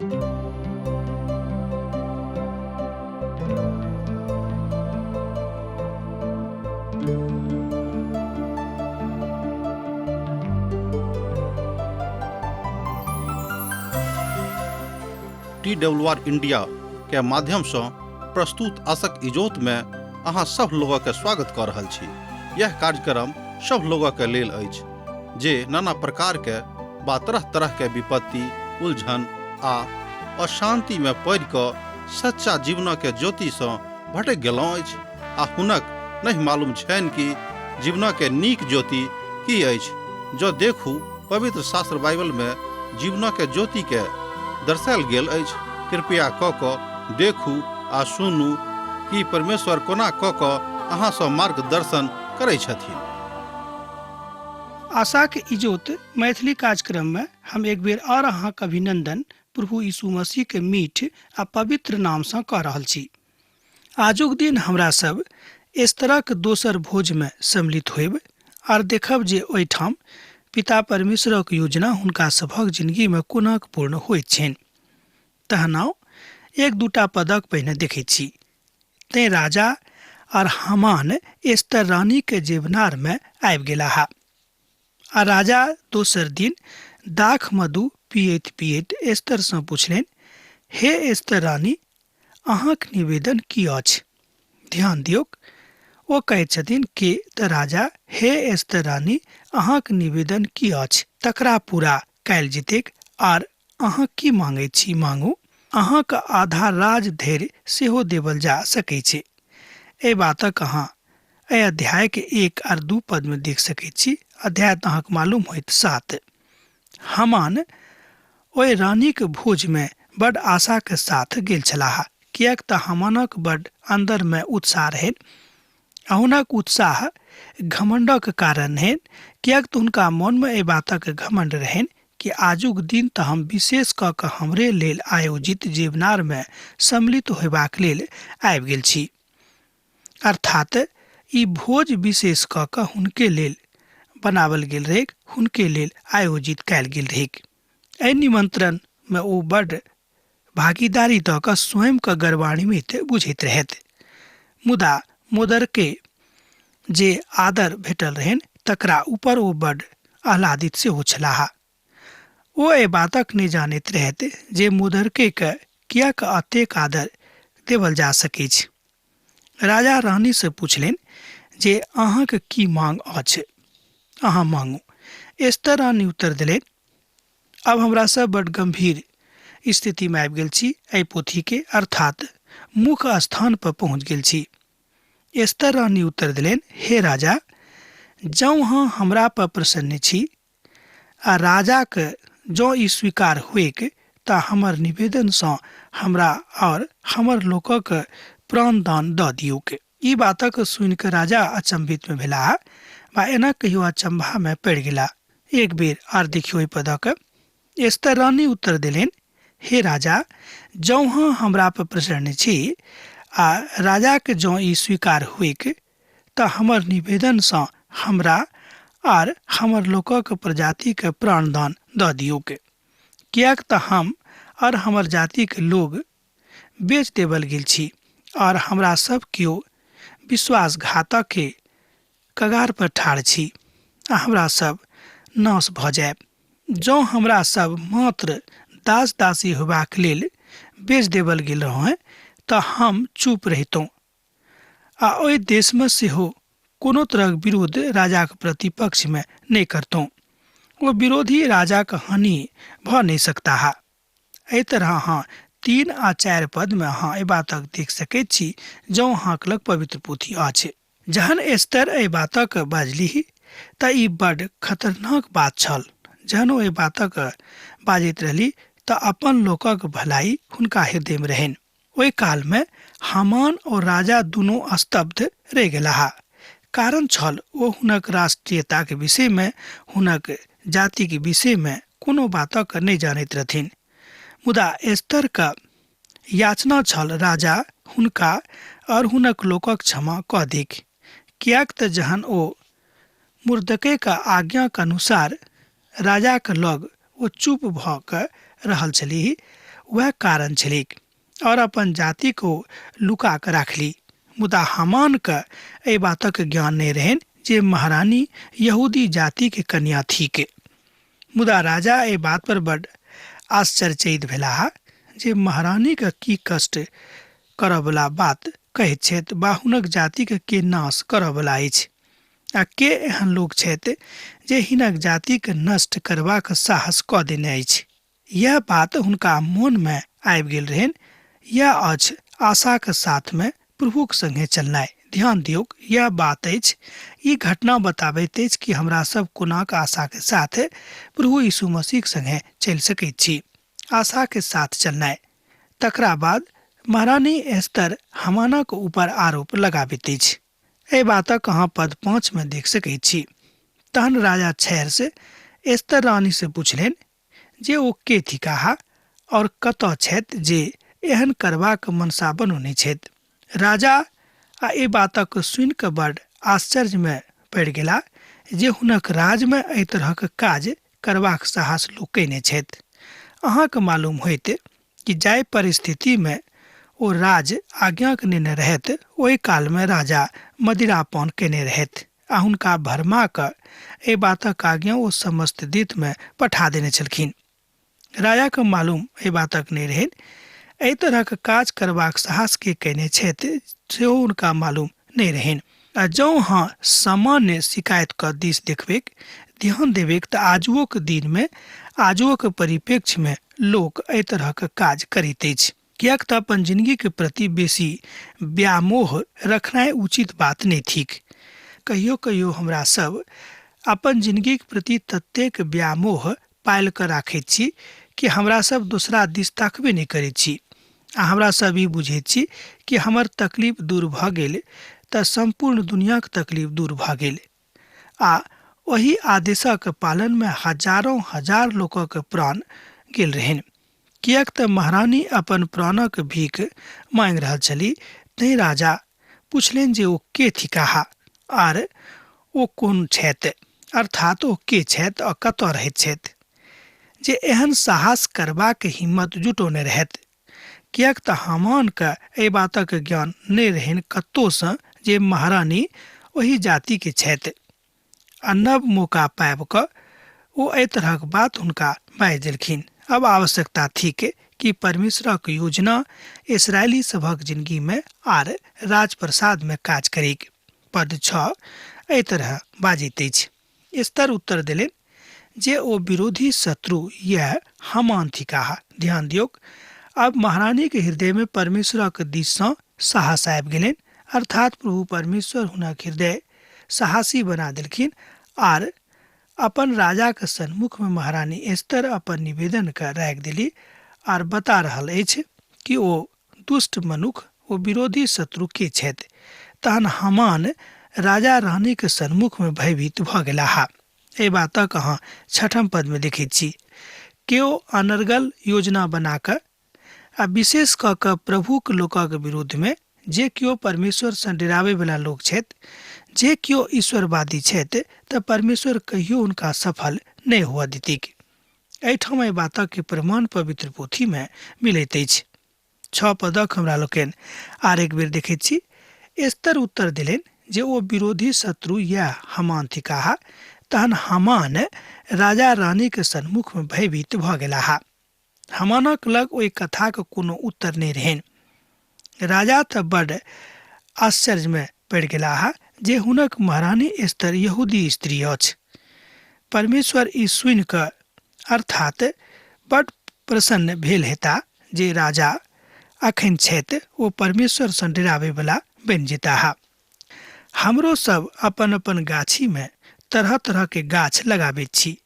TWR India के माध्यम से प्रस्तुत आशक इजोत में अहाँ सब लोगों के स्वागत कर रहल छी। यह कार्यक्रम सब लोगों के लेल अछि जे नाना प्रकार के बा तरह तरह के विपत्ति, उलझन आ अशांति में पड़ क सच्चा जीवन के ज्योति से भटक गेलहुँ अछि आ हुनक नहीं मालूम छनि कि जीवन के नीक ज्योति की अछि। जो देखू पवित्र शास्त्र बाइबल में जीवन के ज्योति के दर्शायल गेल अछि। कृपया क क देखू आ सुनू कि परमेश्वर कोना क क अहाँ सँ मार्गदर्शन करै छथिन। आशा के इजोत मैथिली कार्यक्रम में हम एक बेर और अहाँक अभिनंदन प्रभु यीशु मसीह के मीठ आ पवित्र नाम से कह रहल छी। आजुक दिन हमरा सब इस तरह के दोसर भोज में सम्मिलित होब और देखब जे ओहिठाम पिता परमेश्वरक योजना हुनका सभक जिंदगी में कोना पूर्ण होइत छनि। तहनाओ एक दूटा पदक पहिने देखै छी। ते राजा और हामान एस्तर रानी के जेवनार में आबि गेला हा। आ राजा दोसर दिन दाख मधु पियत पियत एस्तर से पूछलनि, हे एस्तर रानी, अहाँक निवेदन की अछि? ध्यान दियौक, ओ कहै छथिन कि त राजा, हे एस्तर रानी, अहाँक निवेदन की अछि? तकरा पूरा कयल जेतैक आर अहाँ की मांगै छी मांगू। अहाँक आधा राज धैर्य सेहो देवल जा सकै छै। ए बातक अहाँ ए अध्याय के 1 और 2 पद में देख सकै छी। अध्याय अहाँक मालूम होइत 7। हामान ओहि रानी के भोज में बड़ आशा के साथ गेल छलाह, कियाक त हामानक बड़ अंदर में उत्साह रहन। हुनक उत्साह घमंडक कारण है, कियाक त हुनका मन में ए बातक घमंड रहन कि आजुक दिन त हम विशेष क के हमरे लेल आयोजित जीवनार में सम्मिलित होबाक लेल आबि गेल छी। अर्थात ई भोज विशेष क के हुनके लेल बनावल गेल रहे, हुनके लेल आयोजित कैल गेल रहे। एहि निमंत्रण में ओ बड़ भागीदारी द के स्वयं के गर्वान्वित बुझैत रहत। मुदा मोदरके जे आदर भेटल रहन तकरा ऊपर ओ बड़ आह्लादित से हो छलाह। ओ ए बातक नहीं जानैत रहत जे मोदरके के कियाक अतेक आदर देवल जा सकै छै। राजा रानी से पूछलनि जे अहाँक की मांग अछि, अहाँ मांगू। एस्तर रानी उत्तर दिलनि, अब हमरा सब बड़ गंभीर स्थिति में आबि गेल छी। एहि पोथी के अर्थात मुख्य स्थान पर पहुंच गेल छी। एस्तर रानी उत्तर दिलनि, हे राजा, जँ अहाँ हमरा पर प्रसन्न छी आ राजा के जँ ई स्वीकार होइक त हमर निवेदन सँ हमरा और हमर लोकक प्राणदान द दियौक। ई बातक सुनि के राजा अचंभित में भेलाह, वा एना कहियो अचंभा में पड़ गेला। एक बेर आर देखियो ई पदक। एस्तर रानी उत्तर दिलनि, हे राजा, जँ अहाँ हमरा पर प्रसन्न छी आ राजा के जँ ई स्वीकार होइक त हमर निवेदन सँ हमरा आर हमर लोकक प्रजाति के प्राणदान द दियौक। कियाक त हम और हमर जाति के लोग बेच देवल गेल छी और हमरा सब केओ विश्वासघातक के कगार पर ठाढ़ छी आ हमरा सब नाश भ जायब। जँ हमरा सब मात्र दास दासी होबाक लेल बेच देवल गेल रहे त हम चुप रहितौं आ ओहि देश में सेहो कोनो तरह विरोध राजा के प्रतिपक्ष में नहीं करतौं। वो विरोधी राजा के हानि भ नहीं सकता है। एहि तरह अहाँ 3 आ 4 पद में अहाँ ए बातक देख सकैत छी जँ अहाँक लग पवित्र पोथी अछि। जहन एस्तर ए बातक बाजलीह त ई बड़ खतरनाक बात छल। जहन ओ ए बातक बाजैत रहली त अपन लोकक भलाई हुनका हृदय में रहन। ओहि काल में हामान और राजा दुनू स्तब्ध रह गेलाह। कारण छल ओ हुनक राष्ट्रीयता के विषय में, हुनक जाति के विषय में कोनो बातक नहीं जानैत रहथिन। मुदा एस्तर का याचना छल राजा हुनका और हुनक लोकक क्षमा क दिक। कियाक त जहन ओ मुर्दके का आज्ञा के अनुसार राजा के लग ओ चुप भ क रहल छलीह, वह कारण छलिक और अपन जाति को लुका कर राखली। मुदा हामान का एहि बातक ज्ञान नहीं रहन जे महारानी यहूदी जाति के कन्या थी के। मुदा राजा ए बात पर बड़ आश्चर्यचकित भेलाह जे महारानी का की कष्ट करबला बात कहैत छथि, बा हुनक जाति के नाश करबला अछि। आ के एहन लोग छथि जे हिनक जाति के नष्ट करबाक साहस कऽ देने अछि। यह बात हुनका मोन में आबि गेल रहन। यह अछि आशा के साथ में प्रभुक संगे चलनाइ। ध्यान दियौ, यह बात अछि, ई घटना बताबैत अछि कि हमरा सब कोनाक आशा के साथ प्रभु यीशु मसीह संगे चलि सकैत छी। आशा के साथ चलनाइ। तकरा बाद महारानी एस्तर हामानक ऊपर आरोप लगाबैत अछि। एहि बातक अहाँ पद 5 में देख सकैत छी। तहन राजा छैर से एस्तर रानी से पूछलनि जे ओ के थिकाह और कतऽ छथि जे एहन करबाक मनसा बनौने छथि। राजा आ ए बातक सुनि कऽ बड़ आश्चर्य में पड़ि गेला जे हुनक राज में एहि तरहक काज करबाक साहस लोक कयने छथि। अहाँके मालूम होइत कि जाहि परिस्थिति में ओ राज आज्ञाक नेने रहथि, ओहि काल में राजा मदिरापान केने रहथि आ हुनका भरमा कऽ एहि बातक आज्ञा ओ समस्त दित में पठा देने छलखिन। राजा के मालूम एहि बातक नहि रहन। एहि तरहक काज करबाक साहस के कयने छथि सेहो हुनका मालूम नहीं रहन। आ जँ हाँ सामान्य शिकायत का दिस देखबेक, ध्यान देवेक तऽ आजुओक दिन में आजुओक परिप्रेक्ष्य में लोक एहि तरहक काज करैत अछि। कियाक तऽ अपन जिंदगी के प्रति बेसी व्यामोह रखनाइ उचित बात नहीं थिक। कहियो कहियो हमरा सब अपन जिंदगी के प्रति ततेक व्यामोह पायल कऽ राखैत छी कि हमरा सब दूसरा दिस ताकबे नहीं करैत छी। आ हमरा सब ई बुझैत छी कि हमर तकलीफ दूर भऽ गेल तऽ संपूर्ण दुनियाक तकलीफ दूर भऽ गेल। आ ओही आदेशक पालन में हजारों हजार लोकक प्राण गेल रहन। कियाक तऽ महारानी अपन प्राणक भीख मांगि रहल छली। तैं राजा पूछलनि जे ओ के थिकाह आर ओ कोन छथि, अर्थात ओ के छथि आ कतऽ रहैत छथि जे एहन साहस करबाक हिम्मत जुटौने रहथि। कियाक तऽ हामान के एहि बातक ज्ञान नहि रहन कतौ सँ जे महारानी ओही जाति के छथि। आ नव मौका पाबि कऽ ओ एहि तरहक बात हुनका बाजि देलखिन। अब आवश्यकता थिक कि परमेश्वरक योजना इसराइली सभक जिंदगी में आर राजप्रसाद में काज करेक। पद 6 एहि तरह बाजैत अछि। एस्तर उत्तर देलनि जे ओ विरोधी शत्रु यह हामान थिकाह। ध्यान दियौ, अब महारानी के हृदय में परमेश्वरक दिस सँ साहस आबि गेलनि, अर्थात प्रभु परमेश्वर हुनक हृदय साहसी बना देलखिन। आर अपन राजा के सन्मुख में महारानी एस्तर अपन निवेदन के राखि देली आर बता रहल अछि कि ओ दुष्ट मनुख, ओ विरोधी शत्रु के छथि। तहन हामान राजा रानी के सन्मुख में भयभीत भऽ गेलाह। एहि बातक अहाँ 6 पद में देखैत छी। केओ अनर्गल योजना बना कऽ आ विशेष कऽ कऽ प्रभुक लोकक विरुद्ध में, जे केओ परमेश्वर सँ डराबै वाला लोक छथि, जे केओ ईश्वरवादी छथि, तऽ परमेश्वर कहियो हुनका सफल नहि हुअ देतिक। एहिठाम एहि बातक के प्रमाण पवित्र पोथी में मिलैत अछि। 6 पदक हमरा लोकनि आर एक बेर देखैत छी। एस्तर उत्तर देलनि जे ओ विरोधी शत्रु या हामान थिकाह। तहन हामान राजा रानी के सन्मुख में भयभीत भऽ गेलाह। हामानक लग ओहि कथाक कोनो उत्तर नहि रहन। राजा तऽ बड़ आश्चर्य में पड़ि गेलाह जे हुनक महारानी एस्तर यहूदी स्त्री अछि। परमेश्वर ई सुनि कऽ अर्थात बड़ प्रसन्न भेल हेता जे राजा अखन छथि ओ परमेश्वर सँ डराबै वाला बनि जेताह। हमरो सब अपन अपन गाछी में तरह तरह के गाछ लगाबैत छी,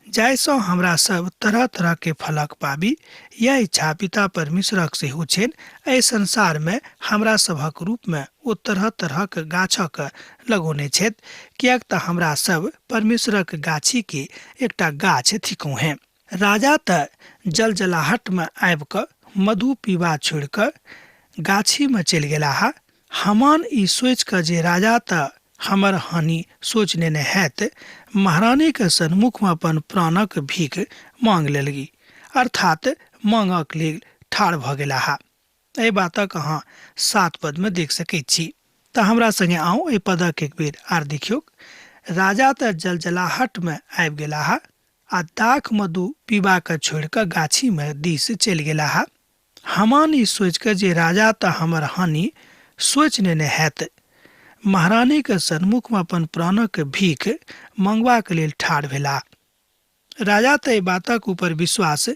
जाहिसँ हमरा सब तरह तरह के फलक पाबी। यह इच्छा पिता परमेश्वरक सेहो छनि। एहि संसार में हमरा सभक रूप में ओ तरह तरह के गाछक लगौने छथि, कियाक तऽ हमरा सब परमेश्वरक गाछी के एकटा गाछ थिकौं हैं। राजा तऽ जलजलाहट में आबि कऽ मधु पीबा छोड़ि कऽ गाछी में चलि गेलाह। हामान ई सोचि कऽ जे राजा तऽ हमर हानि सोच लेने हैत, महारानी के सन्मुख में अपन प्राणक भीख मांग लेलगी, अर्थात मांगक लेल ठाढ़ भऽ गेलाह। एहि बातक अहाँ 7 पद में देख सकैत छी। तऽ हमरा संगे आउ एहि पदक एक बेर आर देखियौ। राजा तऽ जलजलाहट में आबि गेलाह आ दाख मधु पीबा के छोड़ि कऽ गाछी में दिस चलि गेलाह। हामान ई सोचि कऽ जे राजा तऽ हमर हानि सोचि नेने हैत, महारानी के सन्मुख में अपन प्राणक भीख मंगबाक लेल ठाढ़ भेलाह। राजा तऽ एहि बातक ऊपर विश्वास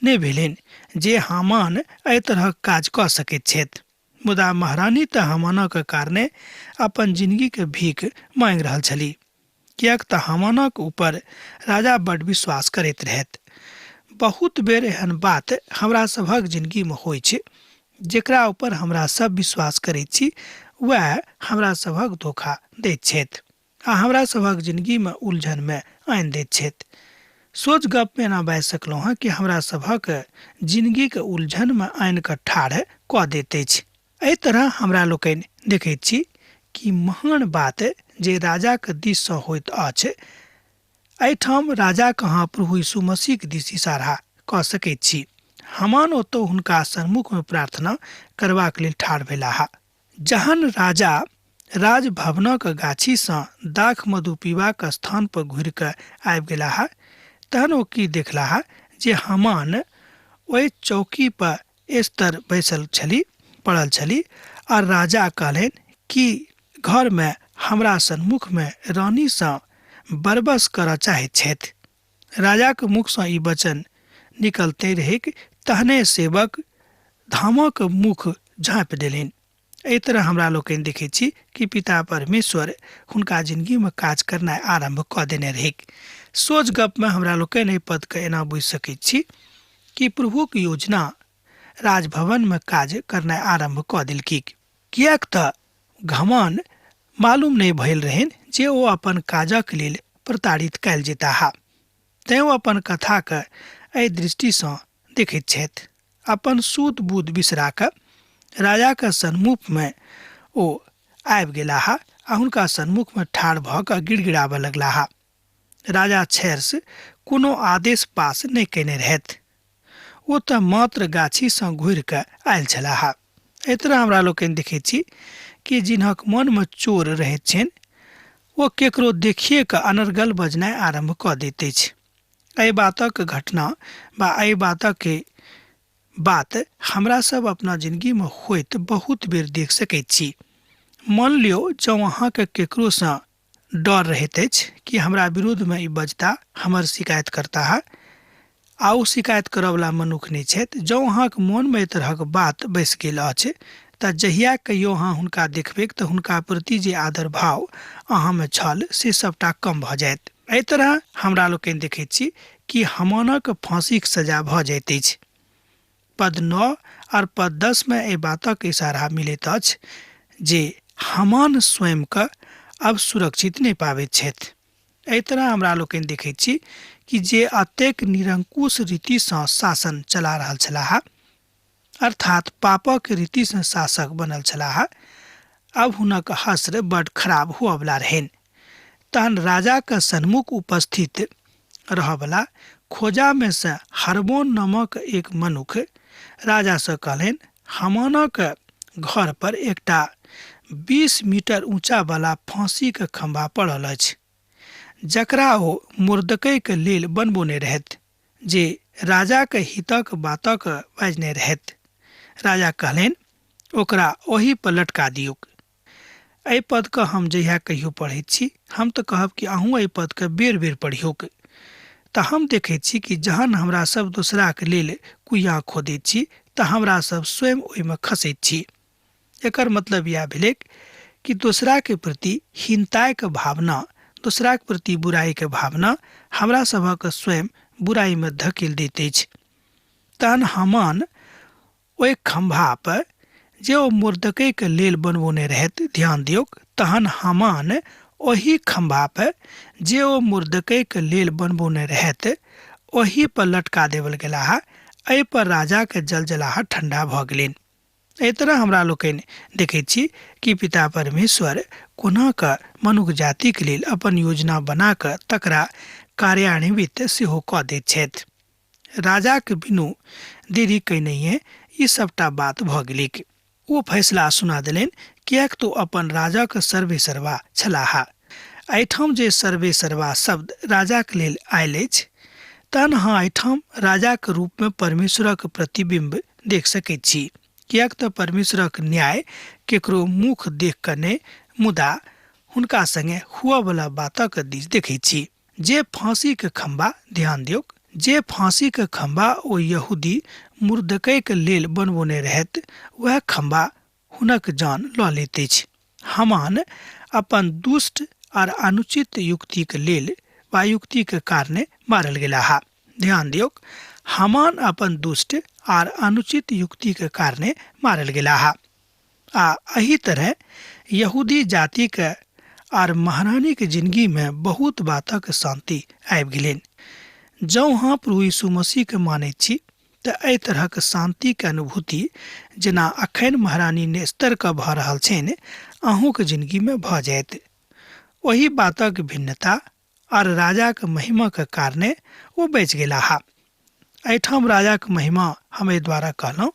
नहि भेलनि जे हामान एहि तरहक काज कऽ सकैत छथि, मुदा महारानी तऽ हामानक कारणे अपन जिंदगी के भीख मांगि रहल छलीह, किएक तऽ हामानक ऊपर राजा बड्ड विश्वास करैत रहथि। बहुत बेर एहन बात हमरा सभक जिंदगी में होइ छै, जेकरा ऊपर हमरा सब विश्वास करैत छी वह हमरा सभक धोखा दैत छथि आ हमरा सभक जिंदगी में उलझन में आनि दैत छथि। सोच गप में ना बाजि सकलहुँ हँ कि हमरा सभक जिंदगी के उलझन में आनि कऽ ठाढ़ कऽ दैत अछि। एहि तरह हमरा लोकनि देखैत छी कि महान बात जे राजा के दिस सँ होइत अछि, एहिठाम राजा कहाँ प्रभु यीशु मसीह के दिस इशारा कऽ सकैत छी। हामान ओतौ हुनका सन्मुख में प्रार्थना करबाक लेल ठाढ़ भेलाह। जहन राजा राजभवनक गाछी सँ दाख मधु पीबाक स्थान पर घुरि कऽ आबि गेलाह, तहन ओ की देखलाह जे हामान ओहि चौकी पर स्तर बैसल पड़ल छली आ राजा कहलनि कि घर में हमरा सन्मुख में रानी सँ बरबस करऽ चाहैत छथि। राजा के मुख सँ ई वचन निकलते रहे तहने सेवक धामक मुख झाँपि देलनि। एहि तरह हमरा लोकनि देखैत छी कि पिता परमेश्वर हुनका जिंदगी में काज करनाइ आरंभ कऽ देने रहे। सोच गप में हमरा लोकनि एहि पद के एना बुझि सकैत छी कि प्रभुक योजना राजभवन में काज करनाइ आरंभ कऽ देलकी, किएक तऽ घमंड मालूम नहि भइल रहनि जे ओ अपन काजक लेल प्रताड़ित कयल जेताह। तेँ ओ अपन कथा के एहि दृष्टि सँ देखैत छथि। अपन सूद बूद बिसरा कऽ राजा के सन्मुख में ओ आबि गेलाह आ हुनका सन्मुख में ठाढ़ भऽ कऽ गिड़गिड़ाबऽ लगलाह। राजा छैर्स कोनो आदेश पास नहि केने रहथि, ओ तऽ मात्र गाछी सँ घुरि कऽ आयल छलाह। एहि तरह हमरा लोकनि देखैत छी कि जिन्हक मन में चोर रहैत छनि ओ केकरो देखिए कऽ अनर्गल बजनाइ आरंभ कऽ दैत अछि। एहि बातक घटना बा एहि बातक बात हमरा सब अपना जिंदगी में होइत बहुत बेर देख सकैत छी। मान लियो जँ अहाँके केकरो सँ डर रहैत अछि कि हमरा विरोध में ई बजता, हमर शिकायत करता है, आ ओ शिकायत करयवला मनुख नहि छथि, जँ अहाँके मोन में एहि तरहक बात बैसि गेल अछि तऽ जहिया कहियो अहाँ हुनका देखबै तऽ हुनका प्रति जे आदर भाव अहाँ में छल से सबटा कम भऽ जायत। एहि तरह हमरा लोकनि देखैत छी कि हामानक फांसीक सजा भऽ जाइत अछि। पद 9 और पद 10 में एहि बातक इशारा मिलैत अछि जे हामान स्वयं के अब सुरक्षित नहि पाबैत छथि। एहि तरह हमरा लोकनि देखैत छी कि जे अतेक निरंकुश रीति सँ शासन चला रहल छलाह, अर्थात पापक रीति सँ शासक बनल छलाह, अब हुनक हश्र बड्ड खराब हुअवला रहनि। तहन राजा के सन्मुख उपस्थित रहवला खोजा में से हरबोन नामक एक मनुख राजा से कहलनि, हामानक घर पर एकटा 20 मीटर ऊंचा वाला फांसी के खंभा पड़ल अछि, जकरा ओ मुर्दकै के लेल बनबोने रहथि, जे राजा के हितक बातक बाजने रहथि। राजा कहलनि, ओकरा ओही पर लटका दियौक। एहि पद के हम जहिया कहियो पढ़ैत छी, हम तऽ कहब कि अहूँ एहि पद के बेर बेर पढ़ियौक। तऽ हम देखैत छी कि जहन हमरा सब दूसरा के लेल कुइयाँ खोदैत छी तऽ हमरा सब स्वयं ओहि में खसैत छी। एकर मतलब यह भेलै कि दूसरा के प्रति हीनताई के भावना, दूसरा के प्रति बुराई के भावना हमरा सभक स्वयं बुराई में धकेल दैत अछि। तहन हामान ओहि खंभा पर जे ओ मुर्दकै के लेल बनबोने रहथि, ध्यान दियौक, तहन हामान ओही खंभा पर जे ओ मुर्दकै के लेल बनबोने रहथि ओही पर लटका देवल गेलाह। एहि पर राजा के जलजलाहट ठंडा भऽ गेलनि। एहि तरह हमरा लोकनि देखैत छी कि पिता परमेश्वर कोना कऽ मनुष्य जाति के लेल अपन योजना बना कऽ तकरा कार्यान्वित सेहो कऽ दैत छथि। राजा के बिनु देरी कयनहिए ई सबटा बात भ गेलिक। ओ फैसला सुना देलनि, किएक तो अपन राजा के सर्वे सर्वा छलाहा। एहिठाम जे सर्वे सर्वा शब्द राजा के लेल आयल अछि, तहन अहाँ एहिठाम राजा के रूप में परमेश्वरक प्रतिबिंब देख सकैत छी। किएक तऽ परमेश्वरक न्याय केकरो मुख देख कऽ नहि, मुदा हुनका संगे हुआ वाला बातक दिस देखैत छी। जे फांसी के खंभा, ध्यान दियौक, जे फांसी के खंभा ओ यहूदी मुर्दकै के लेल बनबोने रहत, वह खंभा हुनक जान लऽ लैत अछि। हामान अपन दुष्ट और अनुचित युक्ति के लेल वा युक्ति के कारणे मारल गेलाहा। ध्यान दियौक, हामान अपन दुष्ट और अनुचित युक्ति के कारणे मारल गेलाहा। आ एही तरह यहूदी जाति के और महारानी के जिंदगी में बहुत बातक शांति आबि गेलनि। जँ अहाँ प्रभु यीशु मसीह के मानैत छी तऽ एहि तरहक शांति के अनुभूति जेना अखन महारानी नेस्तर के भऽ रहल छनि, अहूँ के जिंदगी में भऽ जायत। वही बातक भिन्नता और राजा के महिमा के कारणे वो बचि गेलाहा। एहिठाम राजा के महिमा हम एहि द्वारा कहलहुँ।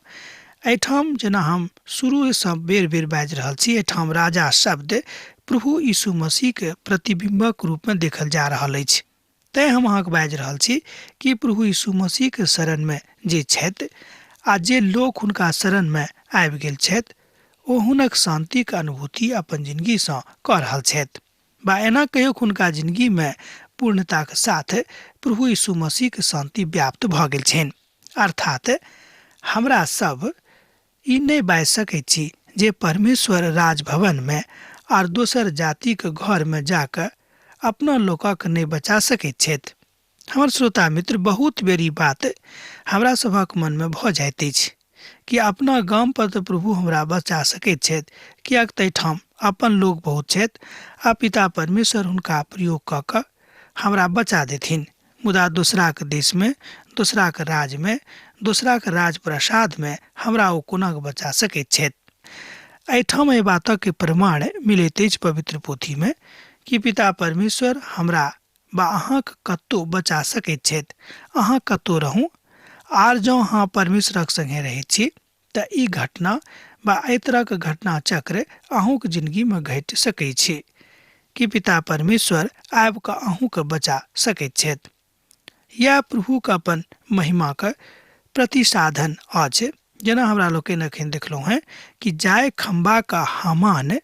एहिठाम जेना हम शुरू सँ बेर बेर बाजि रहल छी, एहिठाम राजा शब्द प्रभु यीशु मसीह के प्रतिबिंबक रूप में देखल जा रहल अछि। तैं हम अहाँके बाजि रहल छी कि प्रभु यीशु मसीह के शरण में जे छथि आ जे लोक हुनका शरण में आबि गेल छथि, ओ हुनक शांति के अनुभूति अपन जिंदगी सँ कऽ रहल छथि। बा एना कहियो हुनका जिंदगी में पूर्णता के साथ प्रभु यीशु मसीह के शांति व्याप्त भऽ गेल छनि। अर्थात हमरा सब ई नहि बाजि सकैत छी जे परमेश्वर राजभवन में और दोसर जाति के घर में जाकर अपना लोकक नहीं बचा सकैत छथि। हमर श्रोता मित्र, बहुत बेरी बात हमरा सभक मन में भऽ जाइत अछि कि अपना गाम पर तऽ प्रभु हमरा बचा सकैत छथि, किएक तऽ एहिठाम अपन लोग बहुत छथि आ पिता परमेश्वर हुनका प्रयोग कऽ कऽ हमरा बचा देथिन। मुदा दोसरा के देश में, दोसरा के राज में, दोसरा के राज प्रसाद में हमरा ओ कोना बचा सकैत छथि। एहिठाम एहि बातक के प्रमाण मिलैत अछि पवित्र पोथी में कि पिता परमेश्वर हमरा बा अहाँक कतौ बचा सकैत छथि। अहाँ कतौ रहू आर जँ अहाँ परमेश्वरक संगे रहैत छी तऽ ई घटना बा एहि तरहक घटना चक्र अहूँक जिंदगी में घटि सकैत छै कि पिता परमेश्वर आबि कऽ अहूँके बचा सकैत छथि। यह प्रभु के अपन महिमा के प्रतिसाधन अछि। जेना हमरा लोकनि एखन देखलहुँ हैं कि जाय खंभा का हामान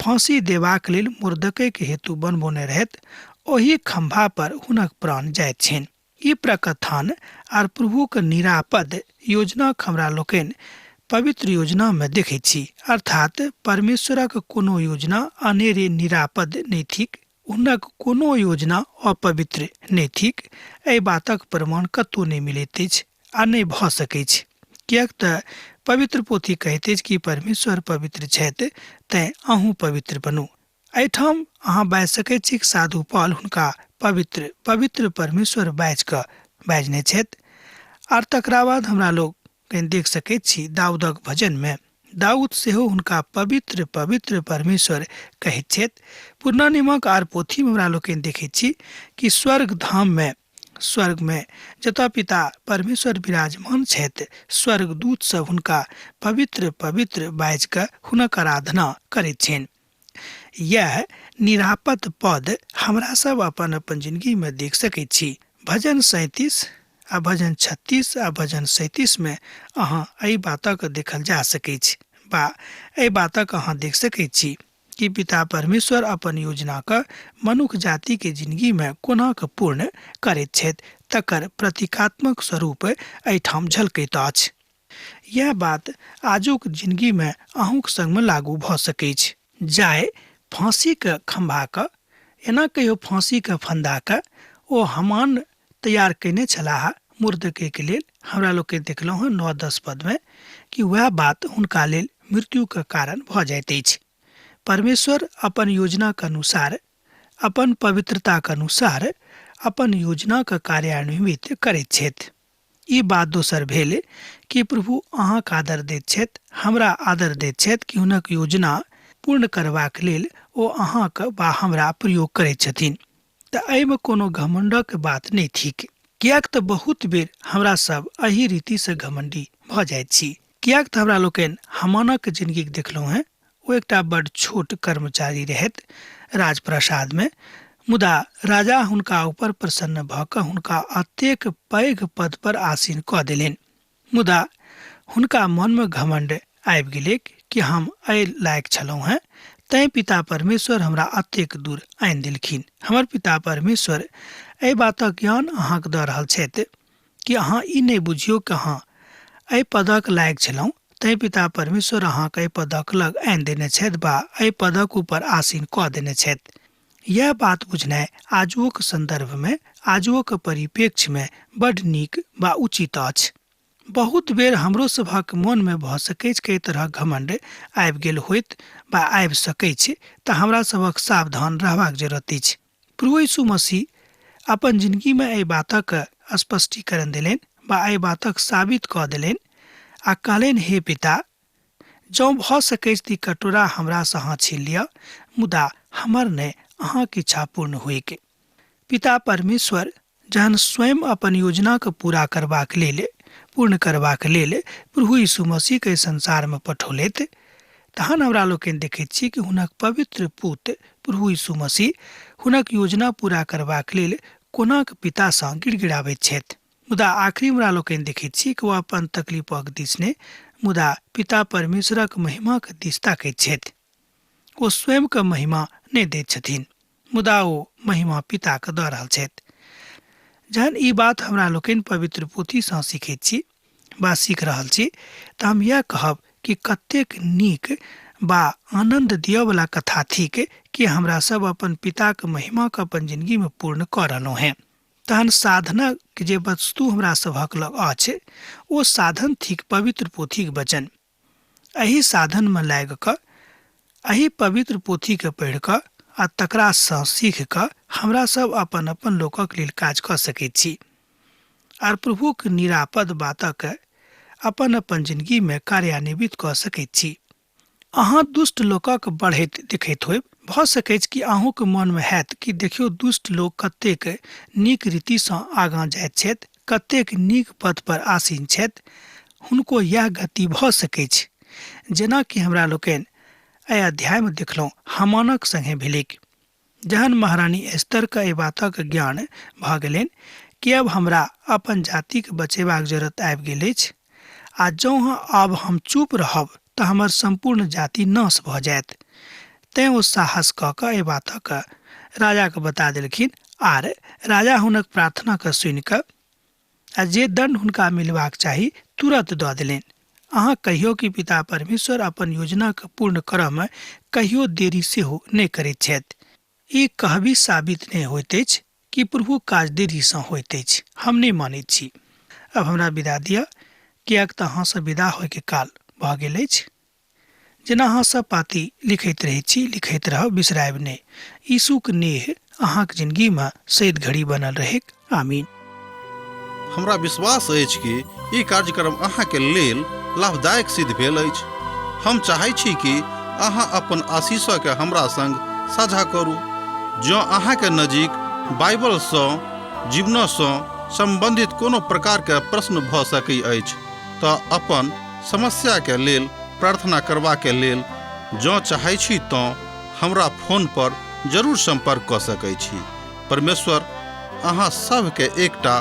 फांसी देबाक लेल मुर्दकै के हेतु बनबोने रहत, ओही खंभा पर हुनक प्राण जाइत छनि। ई प्रकथन आर प्रभु के निरापद योजना हमरा लोकनि पवित्र योजना में देखैत छी। अर्थात परमेश्वरक कोनो योजना अनेरे निरापद नहि थिक, हुनक कोनो योजना अपवित्र नहि थिक। एहि बातक प्रमाण कतौ नहि मिलैत अछि आ नहि भऽ सकैत छै, किएक तऽ पवित्र पोथी कहैत अछि कि परमेश्वर पवित्र छथि, तैं अहूँ पवित्र बनू। एहिठाम अहाँ बाजि सकैत छी कि साधु पौल हुनका पवित्र पवित्र परमेश्वर बाजने छथि। आर तकरा बाद हमरा लोग देख सकैत छी दाऊदक भजन में दाऊद सेहो हुनका पवित्र पवित्र परमेश्वर कहैत छथि। पुरना नियमक आर पोथी में हमरा लोग देखैत छी कि स्वर्ग में जतऽ पिता परमेश्वर विराजमान छथि, स्वर्गदूत सब हुनका पवित्र पवित्र बाजि कऽ हुनक आराधना करैत छनि। यह निरापद पद हमरा सब अपन अपन जिंदगी में देख सकैत छी। भजन 37 आ भजन 36 आ भजन 37 में अहाँ एहि बातक देखल जा सकैत छी, बा एहि बातक अहाँ देख सकैत छी कि पिता परमेश्वर अपन योजना के मनुष्य जाति के जिंदगी में कोना कऽ पूर्ण करैत छथि, तकर प्रतीकात्मक स्वरूप एहिठाम झलकैत अछि। यह बात आजुक जिंदगी में अहूँक संग में लागू भऽ सकैत छै। जाय फांसी के खंभा के, एना कहियो फांसी के फंदा के ओ हामान तैयार कैने छलाह मुर्दकै के लेल। हमरा लोग के देखलहुँ हैं 9-10 पद में कि वह बात हुनका लेल मृत्यु के कारण भऽ जाइत अछि। परमेश्वर अपन योजना के अनुसार, अपन पवित्रता के अनुसार अपन योजना के कार्यान्वित करैत छथि। ई बात दोसर भेल कि प्रभु अहाँक आदर दैत छथि, हमरा आदर दैत छथि कि हुनक योजना पूर्ण करबाक लेल ओ अहाँक बा हमरा प्रयोग करैत छथिन। तऽ एहिमे कोनो घमंडक बात नहि थिक, कियाक तऽ बहुत बेर हमरा सब एही रीति से घमंडी भऽ जाइत छी। कियाक तऽ हमरा लोकनि हमानक जिंदगी देखलहुँ हैं। ओ एकटा बड़ छोट कर्मचारी रहैत राजप्रसाद में, मुदा राजा हुनका ऊपर प्रसन्न भऽ कऽ हुनका अतेक पैघ पद पर आसीन कऽ देलनि। मुदा हुनका मन में घमंड आबि गेलै कि हम एहि लायक छलहुँ हैं, तैं पिता परमेश्वर हमरा अतेक दूर आनि देलखिन। हमर पिता परमेश्वर एहि बातक ज्ञान अहाँके दऽ रहल छथि कि अहाँ ई नहि बुझियौ कि अहाँ एहि पदक लायक छलहुँ, तैं पिता परमेश्वर अहाँके एहि पदक लग आनि देने छथि वा एहि पदक ऊपर आसीन कऽ देने छथि। यह बात बुझनाइ आजुक संदर्भ में, आजुक परिप्रेक्ष्य में बड नीक वा उचित अछि। बहुत बेर हमरो सभक मन में भऽ सकैछ कई तरह घमंड आबि गेल होइत वा आबि सकैछ, तऽ हमरा सभक सावधान रहबाक जरूरत अछि। प्रभु यीशु मसीह अपन जिंदगी में एहि बातक स्पष्टीकरण देलनि वा एहि बातक साबित कऽ देलनि आ कहलनि, हे पिता, जँ भऽ सकैछ तऽ कटोरा हमरा सँ अहाँ छीन लिअ, मुदा हमर नहि अहाँके इच्छा पूर्ण होइके। पिता परमेश्वर जहन स्वयं अपन योजना के पूर्ण करबाक लेल प्रभु यीशु मसीह के संसार में पठौलथि, तहन हमरा लोकनि देखैत छी कि हुनक पवित्र पुत्र प्रभु यीशु मसीह हुनक योजना पूरा करबाक लेल कोनाक पिता सँ गिड़गिड़ाबैत छथि। मुदा आखिरी हमरा लोकनि देखैत छी कि ओ अपन तकलीफक दिस नहि, मुदा पिता परमेश्वरक महिमाक दिस ताकैत छथि। ओ स्वयं के महिमा नहि दैत छथिन, मुदा ओ महिमा पिता के दऽ रहल छथि। जहन ई बात हमरा लोकनि पवित्र पोथी सँ सीखैत छी वा सीख रहल छी, तऽ हम यह कहब कि कतेक नीक बा आनंद दिय वाला कथा थिक कि हमरा सब अपन पिता के महिमा के अपन जिंदगी में पूर्ण कऽ रहलहुँ हैं। तहन साधना के जे वस्तु हमरा सभक लग अछि, ओ साधन थिक पवित्र पोथी के वचन। एही साधन में लागि कऽ, एही पवित्र पोथी के पढ़ि कऽ आ तकरा सँ सीख कऽ हमरा सब अपन अपन लोकक लेल काज कऽ सकैत छी आर प्रभुक निरापद बातक अपन अपन जिंदगी में कार्यान्वित कऽ सकैत छी। अहाँ दुष्ट लोकक बढ़ैत देखैत होयब, भऽ सकैछ कि अहूँके मन में हैत कि देखियौ दुष्ट लोक कतेक नीक रीति सँ आगाँ जाइत छथि, कतेक नीक पद पर आसीन छथि। हुनको यह गति भऽ सकैछ जेना कि हमरा लोकनि एहि अध्याय में देखलहुँ हामानक संगे भेलैक। जहन महारानी एस्तर के एहि बातक ज्ञान भऽ गेलनि कि अब हमरा अपन जाति के बचेबाक जरूरत आबि गेल अछि, आ जँ अब हम चुप रहब तऽ हमर संपूर्ण जाति नाश भऽ जायत, तैं ओ साहस कऽ कऽ एहि बातक राजा के बता देलखिन आर राजा हुनक प्रार्थना के सुनि कऽ आ जे दंड हुनका मिलबाक चाही तुरंत दऽ देलनि। अहाँ कहियो कि पिता परमेश्वर अपन योजना के पूर्ण करय में कहियो देरी सेहो नहि करैत छथि। ई कहबी साबित नहि होइत अछि कि प्रभु काज देरी सँ होइत अछि। हम नहि मानैत छी। अब हमरा विदा दिअ, कियाक तऽ अहाँ सँ विदा होय के काल भऽ गेल अछि। जेना अहाँ सब पाती लिखैत रहै छी, लिखैत रहब, बिसरायब नहि। यीशुक नेह अहाँक जिंदगी में सैद घड़ी बनल रहेक। आमीन। हमरा विश्वास अछि कि ई कार्यक्रम अहाँके लेल लाभदायक सिद्ध भेल अछि। हम चाहै छी कि अहाँ अपन आशीषके हमरा संग साझा करू। जँ अहाँके नजीक बाइबल सँ, जीवन सँ संबंधित कोनो प्रकारके प्रश्न भऽ सकै अछि तऽ अपन समस्याके लेल प्रार्थना करबाके लेल जँ चाहै छी तऽ हमरा फोन पर जरूर संपर्क कऽ सकै छी। परमेश्वर अहाँ सबके एकटा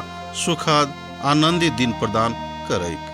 सुखद आनंदित दिन प्रदान करैक।